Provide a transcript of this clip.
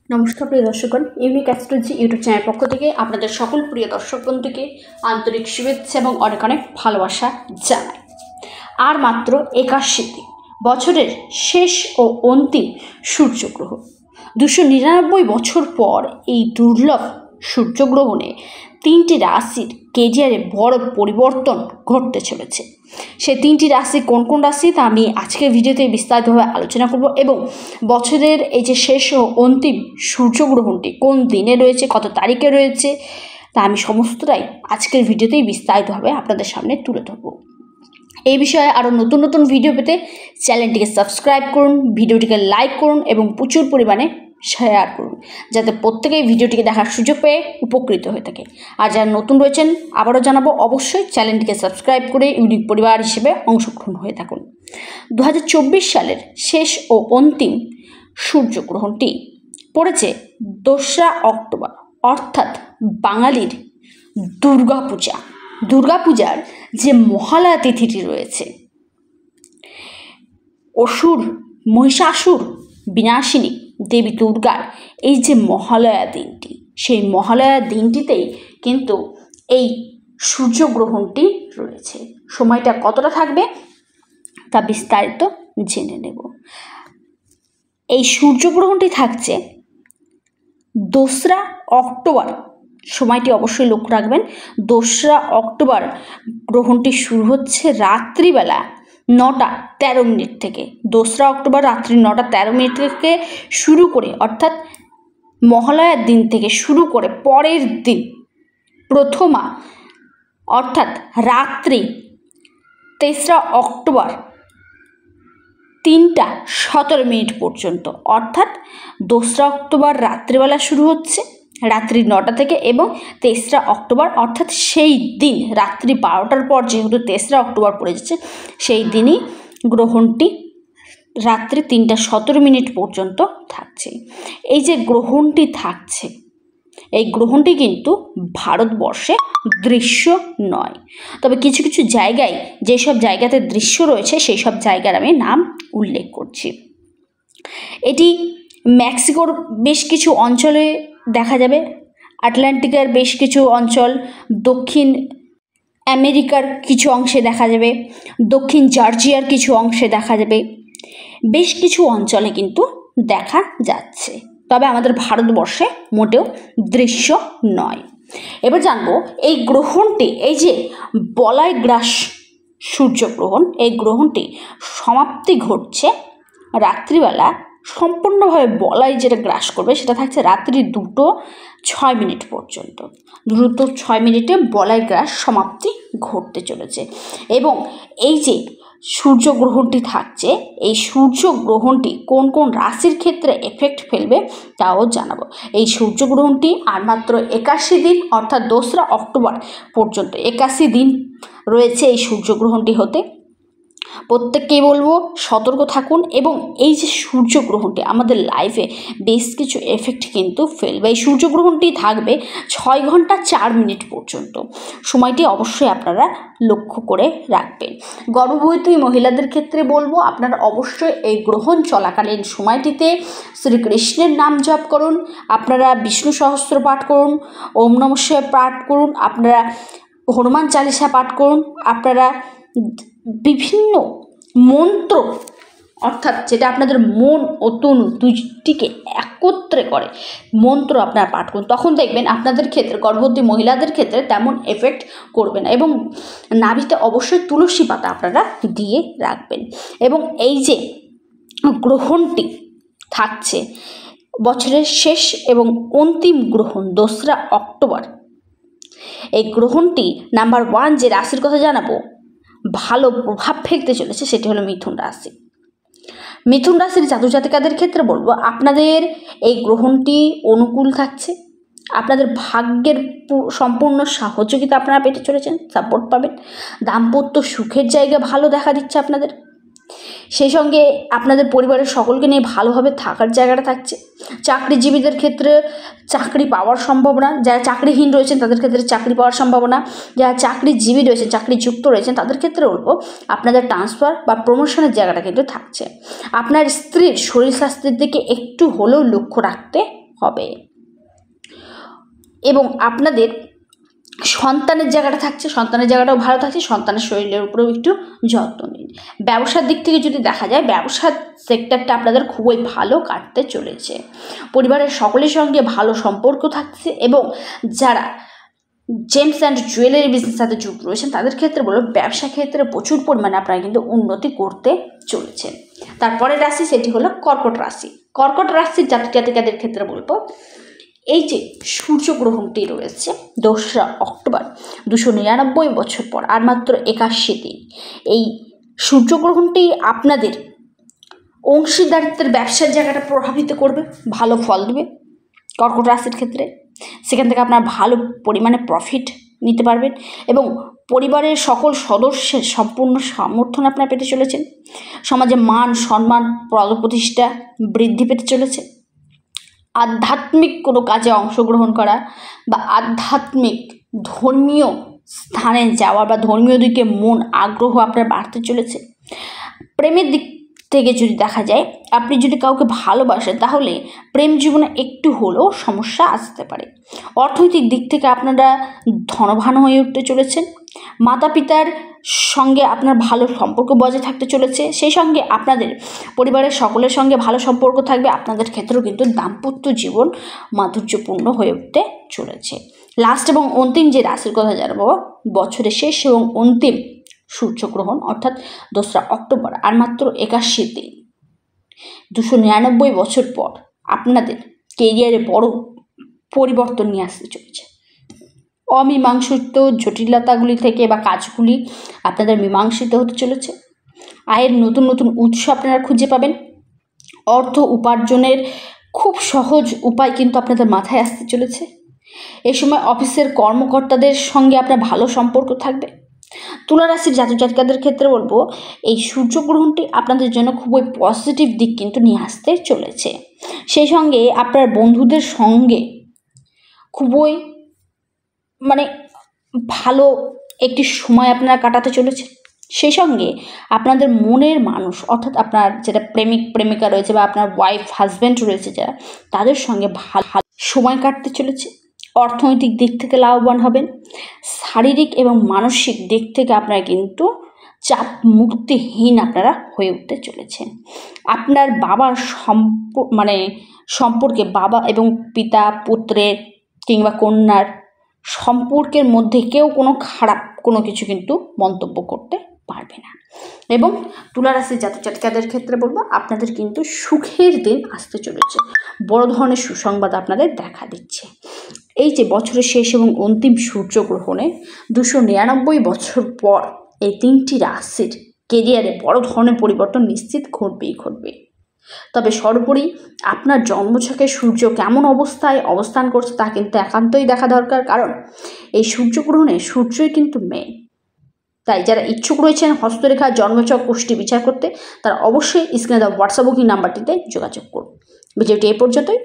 নমস্কার প্রিয় দর্শকগণ, unique astrology YouTube channel পক্ষ থেকে আপনাদের সকল প্রিয় দর্শক বন্ধুকে আন্তরিক শুভেচ্ছা এবং অনেক অনেক ভালোবাসা জানাই। আর মাত্র 81 দিন, বছরের শেষ ও অন্তিম সূর্যগ্রহণ। 299 বছর পর এই দুর্লভ সূর্যগ্রহণে 3টি রাশির কেরিয়ারে বড় পরিবর্তন ঘটতে চলেছে। সেই 3টি রাশি কোন কোন রাশি তা আমি আজকের ভিডিওতে বিস্তারিতভাবে আলোচনা করব এবং বছরের এই যে শেষ ও অন্তিম সূর্যগ্রহণটি কোন দিনে রয়েছে, কত তারিখে রয়েছে, তা আমি সমস্তটাই আজকের ভিডিওতেই বিস্তারিতভাবে আপনাদের সামনে তুলে ধরব। এই বিষয়ে আরও নতুন নতুন ভিডিও পেতে চ্যানেলটিকে সাবস্ক্রাইব করুন, ভিডিওটিকে লাইক করুন এবং প্রচুর পরিমাণে শেয়ার করুন, যাতে প্রত্যেকেই ভিডিওটিকে দেখার সুযোগ পেয়ে উপকৃত হয়ে থাকে। আর যারা নতুন রয়েছেন আবারও জানাবো, অবশ্যই চ্যানেলটিকে সাবস্ক্রাইব করে ইউনিক পরিবার হিসেবে অংশগ্রহণ হয়ে থাকুন। 2024 সালের শেষ ও অন্তিম সূর্যগ্রহণটি পড়েছে 2রা অক্টোবর, অর্থাৎ বাঙালির দুর্গাপূজা। দুর্গাপূজার যে মহালয়া তিথিটি রয়েছে, অসুর মহিষাসুর বিনাশিনী দেবী দুর্গার এই যে মহালয়া দিনটি, সেই মহালয়া দিনটিতেই কিন্তু এই সূর্যগ্রহণটি রয়েছে। সময়টা কতটা থাকবে তা বিস্তারিত জেনে নেব। এই সূর্যগ্রহণটি থাকছে 2রা অক্টোবর। সময়টি অবশ্যই লক্ষ্য রাখবেন, 2রা অক্টোবর গ্রহণটি শুরু হচ্ছে রাত্রিবেলা 9টা 13 মিনিট থেকে। 2রা অক্টোবর রাত্রি 9টা 13 মিনিট থেকে শুরু করে, অর্থাৎ মহালয়ার দিন থেকে শুরু করে পরের দিন প্রথমা অর্থাৎ রাত্রি 3রা অক্টোবর 3টা 17 মিনিট পর্যন্ত, অর্থাৎ 2রা অক্টোবর রাত্রিবেলা শুরু হচ্ছে রাত্রি 9টা থেকে এবং 3রা অক্টোবর অর্থাৎ সেই দিন রাত্রি 12টার পর, যেহেতু 3রা অক্টোবর পড়ে যাচ্ছে, সেই দিনই গ্রহণটি রাত্রি 3টা 17 মিনিট পর্যন্ত থাকছে। এই যে গ্রহণটি থাকছে, এই গ্রহণটি কিন্তু ভারতবর্ষে দৃশ্য নয়, তবে কিছু কিছু জায়গায় যেসব জায়গাতে দৃশ্য রয়েছে সেই সব জায়গার আমি নাম উল্লেখ করছি। এটি মেক্সিকোর বেশ কিছু অঞ্চলে দেখা যাবে, আটলান্টিকার বেশ কিছু অঞ্চল, দক্ষিণ আমেরিকার কিছু অংশে দেখা যাবে, দক্ষিণ জর্জিয়ার কিছু অংশে দেখা যাবে, বেশ কিছু অঞ্চলে কিন্তু দেখা যাচ্ছে, তবে আমাদের ভারতবর্ষে মোটেও দৃশ্য নয়। এবার জানবো এই গ্রহণটি, এই যে বলয় গ্রাস সূর্যগ্রহণ, এই গ্রহণটি সমাপ্তি ঘটছে রাত্রিবেলা, সম্পূর্ণভাবে বলয় যেটা গ্রাস করবে সেটা থাকছে রাত্রি 2টো 6 মিনিট পর্যন্ত। 2টো 6 মিনিটে বলয় গ্রাস সমাপ্তি ঘটতে চলেছে। এবং এই যে সূর্যগ্রহণটি থাকছে, এই সূর্যগ্রহণটি কোন কোন রাশির ক্ষেত্রে এফেক্ট ফেলবে তাও জানাবো। এই সূর্যগ্রহণটি আর মাত্র 81 দিন, অর্থাৎ 2রা অক্টোবর পর্যন্ত 81 দিন রয়েছে এই সূর্যগ্রহণটি হতে। প্রত্যেককেই বলবো সতর্ক থাকুন, এবং এই যে সূর্যগ্রহণটি আমাদের লাইফে বেশ কিছু এফেক্ট কিন্তু ফেলবে। এই সূর্যগ্রহণটি থাকবে 6 ঘন্টা 4 মিনিট পর্যন্ত। সময়টি অবশ্যই আপনারা লক্ষ্য করে রাখবেন। গর্ভবতী মহিলাদের ক্ষেত্রে বলবো আপনারা অবশ্যই এই গ্রহণ চলাকালীন সময়টিতে শ্রীকৃষ্ণের নাম জপ করুন, আপনারা বিষ্ণু সহস্র পাঠ করুন, ওম নমঃ শিবায় পাঠ করুন, আপনারা হনুমান চালিসা পাঠ করুন, আপনারা বিভিন্ন মন্ত্র, অর্থাৎ যেটা আপনাদের মন ও তনু দুইটিকে একত্রে করে মন্ত্র আপনারা পাঠ করুন। তখন দেখবেন আপনাদের ক্ষেত্রে, গর্ভবতী মহিলাদের ক্ষেত্রে তেমন এফেক্ট করবে না। এবং নাভিতে অবশ্যই তুলসী পাতা আপনারা দিয়ে রাখবেন। এবং এই যে গ্রহণটি থাকছে বছরের শেষ এবং অন্তিম গ্রহণ 2রা অক্টোবর, এই গ্রহণটি নাম্বার 1 যে রাশির কথা জানাবো ভালো প্রভাব ফেলতে চলেছে সেটি হলো মিথুন রাশি। মিথুন রাশির জাতক জাতিকাদের ক্ষেত্রে বলবো আপনাদের এই গ্রহণটি অনুকূল থাকছে, আপনাদের ভাগ্যের সম্পূর্ণ সহযোগিতা আপনারা পেতে চলেছেন, সাপোর্ট পাবেন, দাম্পত্য সুখের জায়গা ভালো দেখা দিচ্ছে আপনাদের, সেই সঙ্গে আপনাদের পরিবারের সকলকে নিয়ে ভালোভাবে থাকার জায়গাটা থাকছে। চাকরিজীবীদের ক্ষেত্রে চাকরি পাওয়ার সম্ভাবনা, যারা চাকরিহীন রয়েছেন তাদের ক্ষেত্রে চাকরি পাওয়ার সম্ভাবনা, যারা চাকরিজীবী রয়েছেন, চাকরিযুক্ত রয়েছেন তাদের ক্ষেত্রে বলবো আপনাদের ট্রান্সফার বা প্রমোশনের জায়গাটা কিন্তু থাকছে। আপনার স্ত্রীর শরীর স্বাস্থ্যের দিকে একটু হলেও লক্ষ্য রাখতে হবে। এবং আপনাদের সন্তানের জায়গাটা থাকছে, সন্তানের জায়গাটাও ভালো থাকছে, সন্তানের শরীরের উপরেও একটু যত্ন নিন। ব্যবসার দিক থেকে যদি দেখা যায়, ব্যবসার সেক্টরটা আপনাদের খুবই ভালো কাটতে চলেছে। পরিবারের সকলের সঙ্গে ভালো সম্পর্ক থাকছে এবং যারা জেমস অ্যান্ড জুয়েলারি বিজনেসের সাথে যুক্ত রয়েছেন তাদের ক্ষেত্রে বলবো ব্যবসা ক্ষেত্রে প্রচুর পরিমাণে আপনারা কিন্তু উন্নতি করতে চলেছেন। তারপরের রাশি সেটি হলো কর্কট রাশি। কর্কট রাশির জাতক জাতিকাদের ক্ষেত্রে বলবো এই যে সূর্যগ্রহণটি রয়েছে 2রা অক্টোবর 299 বছর পর, আর মাত্র 81 দিন, এই সূর্যগ্রহণটি আপনাদের অংশীদারিত্বের ব্যবসার জায়গাটা প্রভাবিত করবে, ভালো ফল দেবে কর্কট রাশির ক্ষেত্রে। সেখান থেকে আপনারা ভালো পরিমাণে প্রফিট নিতে পারবেন এবং পরিবারের সকল সদস্যের সম্পূর্ণ সমর্থন আপনারা পেতে চলেছেন। সমাজে মান সম্মান পদপ্রতিষ্ঠা বৃদ্ধি পেতে চলেছে। আধ্যাত্মিক কোনো কাজে অংশগ্রহণ করা বা আধ্যাত্মিক ধর্মীয় স্থানে যাওয়া বা ধর্মীয় দিকে মন আগ্রহ আপনার বাড়তে চলেছে। প্রেমের দিক থেকে যদি দেখা যায়, আপনি যদি কাউকে ভালোবাসেন তাহলে প্রেম জীবনে একটু হলেও সমস্যা আসতে পারে। অর্থনৈতিক দিক থেকে আপনারা ধনবান হয়ে উঠতে চলেছেন। মাতা পিতার সঙ্গে আপনার ভালো সম্পর্ক বজায় থাকতে চলেছে। সেই সঙ্গে আপনাদের পরিবারের সকলের সঙ্গে ভালো সম্পর্ক থাকবে। আপনাদের ক্ষেত্রেও কিন্তু দাম্পত্য জীবন মাধুর্যপূর্ণ হয়ে উঠতে চলেছে। লাস্ট এবং অন্তিম যে রাশির কথা জানাবো, বছরের শেষ এবং অন্তিম সূর্যগ্রহণ অর্থাৎ 2রা অক্টোবর, আর মাত্র 81 দিন, 299 বছর পর আপনাদের কেরিয়ারে বড় পরিবর্তন নিয়ে আসতে চলেছে। অমীমাংসিত জটিলতাগুলি থেকে বা কাজগুলি আপনাদের মীমাংসিত হতে চলেছে। আয়ের নতুন নতুন উৎস আপনারা খুঁজে পাবেন। অর্থ উপার্জনের খুব সহজ উপায় কিন্তু আপনাদের মাথায় আসতে চলেছে। এই সময় অফিসের কর্মকর্তাদের সঙ্গে আপনার ভালো সম্পর্ক থাকবে। তুলা রাশির জাতক জাতিকাদের ক্ষেত্রে বলবো এই সূর্যগ্রহণটি আপনাদের জন্য খুবই পজিটিভ দিক কিন্তু নিয়ে আসতে চলেছে। সেই সঙ্গে আপনার বন্ধুদের সঙ্গে খুবই ভালো একটি সময় আপনারা কাটাতে চলেছে। সেই সঙ্গে আপনাদের মনের মানুষ অর্থাৎ আপনার যেটা প্রেমিক প্রেমিকা রয়েছে বা আপনার ওয়াইফ হাজব্যান্ড রয়েছে যারা, তাদের সঙ্গে ভালো সময় কাটতে চলেছে। অর্থনৈতিক দিক থেকে লাভবান হবেন। শারীরিক এবং মানসিক দিক থেকে আপনারা কিন্তু চাপ মুক্তিহীন আপনারা হয়ে উঠতে চলেছেন। আপনার বাবার সম্পর্কে বাবা এবং পিতা পুত্রের কিংবা কন্যার সম্পর্কের মধ্যে কেউ কোনো খারাপ কোনো কিছু কিন্তু মন্তব্য করতে পারবে না। এবং তুলা রাশির জাতক জাতিকাদের ক্ষেত্রে বলবো আপনাদের কিন্তু সুখের দিন আসতে চলেছে। বড় ধরনের সুসংবাদ আপনাদের দেখা দিচ্ছে। এই যে বছরের শেষ এবং অন্তিম সূর্যগ্রহণে 299 বছর পর এই 3টি রাশির কেরিয়ারে বড় ধরনের পরিবর্তন নিশ্চিত ঘটবে। তবে সর্বোপরি আপনার জন্মছকে সূর্য কেমন অবস্থায় অবস্থান করছে তা কিন্তু একান্তই দেখা দরকার, কারণ এই সূর্যগ্রহণে সূর্যই কিন্তু মেন। তাই যারা ইচ্ছুক রয়েছেন হস্তরেখা জন্মছক কুষ্টি বিচার করতে, তারা অবশ্যই স্ক্রিনে দেওয়া হোয়াটসঅ্যাপ বুকিং নাম্বারটিতে যোগাযোগ করুন। ভিডিওটি এই পর্যন্তই।